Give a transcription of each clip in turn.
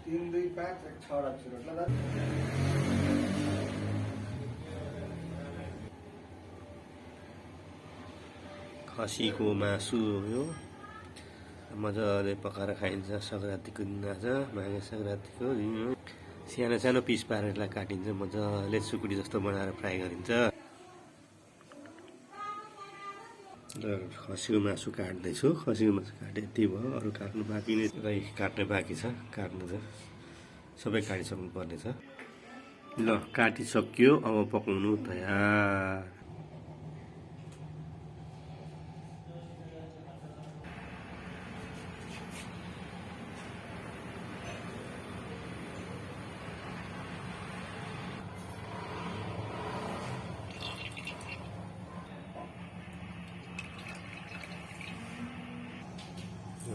3 2 5 6 छुट्ला खसीको मासु हो मजाले पकाएर खाइन्छ संक्रान्तिको दिन आज माघे संक्रान्तिको दिन सानो सानो पिस पारेर काटिन्छ मजाले सुकुटी जस्तो बनाएर फ्राई गरिन्छ खसीको मासु काट्दैछु खसीको मासु काटे यति भयो अरू काट्नु बाँकी नै काट्ने बाँकी छ काट्नु त सबै काटिसक्नु पर्ने छ ल काटिसक्यो अब पकाउनु तयार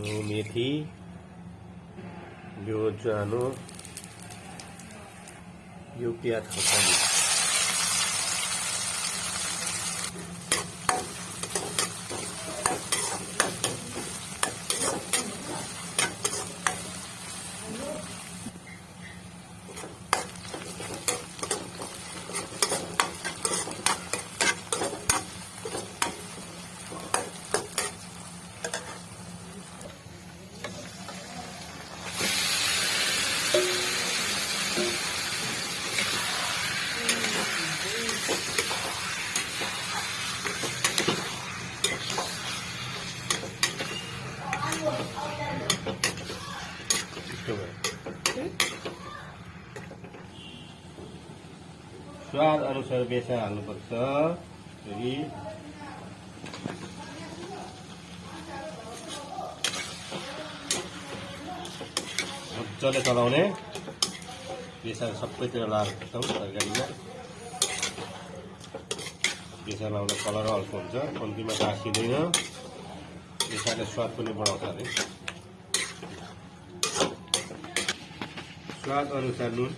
यो मेथी यो ज्वानो यो प्याज खोर्सानी स्वाद अनुसार बेसा हाल्नुपर्छ फेरि मजाले चलाउने बेसा सबैतिर लाएर तरकारीमा बेसा लाउँदा कलर हल्को हुन्छ कम्तीमा टाँसिँदैन बेसाले स्वाद पनि बढाउँछ अरे स्वाद अनुसार नुन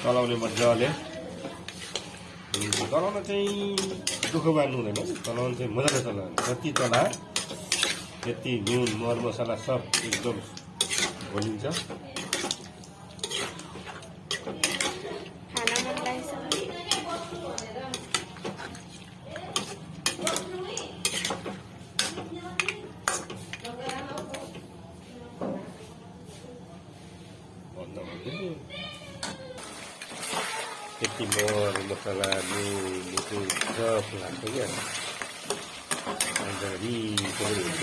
चलाउने मजाले चलाउन चाहिँ दुःख मान्नु हुँदैन चलाउनु चाहिँ मजाले चलाउने जति चला त्यति नुन मरमसला सब एकदम घोलिन्छ त्यति मर मसला मिठो सब लाग्छ क्या अन्त रिसो पनि हुन्छ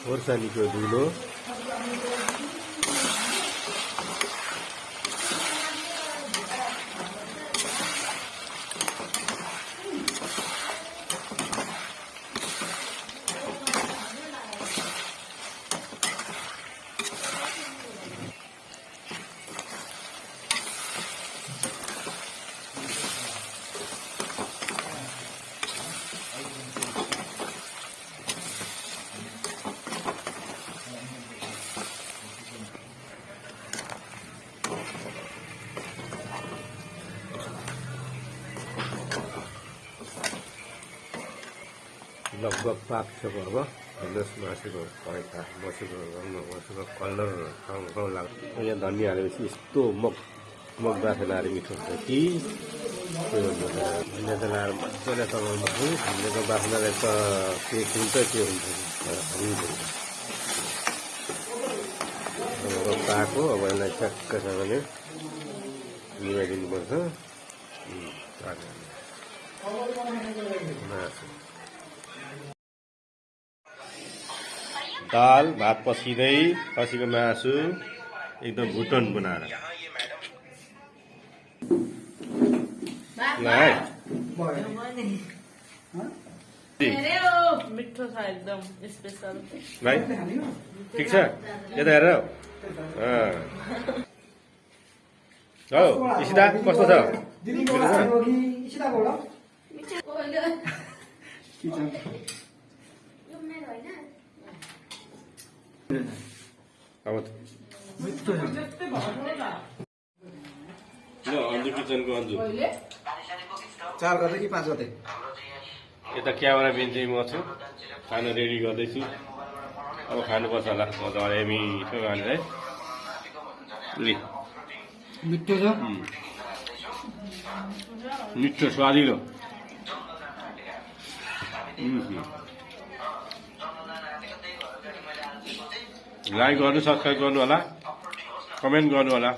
खोर्सानीको धुलो लगभग पाक्छ अब हेर्नुहोस् मासुको मासुको कलर रङ लाग्छ यहाँ धनिया हालेपछि यस्तो मग बाँसेर आएर मिठो हुन्छ कि त्यो धनिया त लाएर मजाले चलाउनु धनियाको बास्नाले त के हुन्छ त्यो हुन्छ पाएको अब यसलाई ठ्याक्कसँगले मिलाइदिनुपर्छ मासु दाल भात पस्किँदै खसीको मासु एकदम भुटन बनाएर ल है मिठो छ एकदम स्पेशल भाइ ठिक छ यता हेर हौ इसिता कस्तो छ अब ल अन्जु किचनको अन्जु 4 गते कि 5 गते यता क्यामेराम्यान चाहिँ म छु खाना रेडी गर्दैछु अब खानुपर्छ होला मजाले मिठो खाने है मिठो छ मिठो स्वादिलो लाइक गर्नु सब्सक्राइब गर्नु होला कमेन्ट गर्नु होला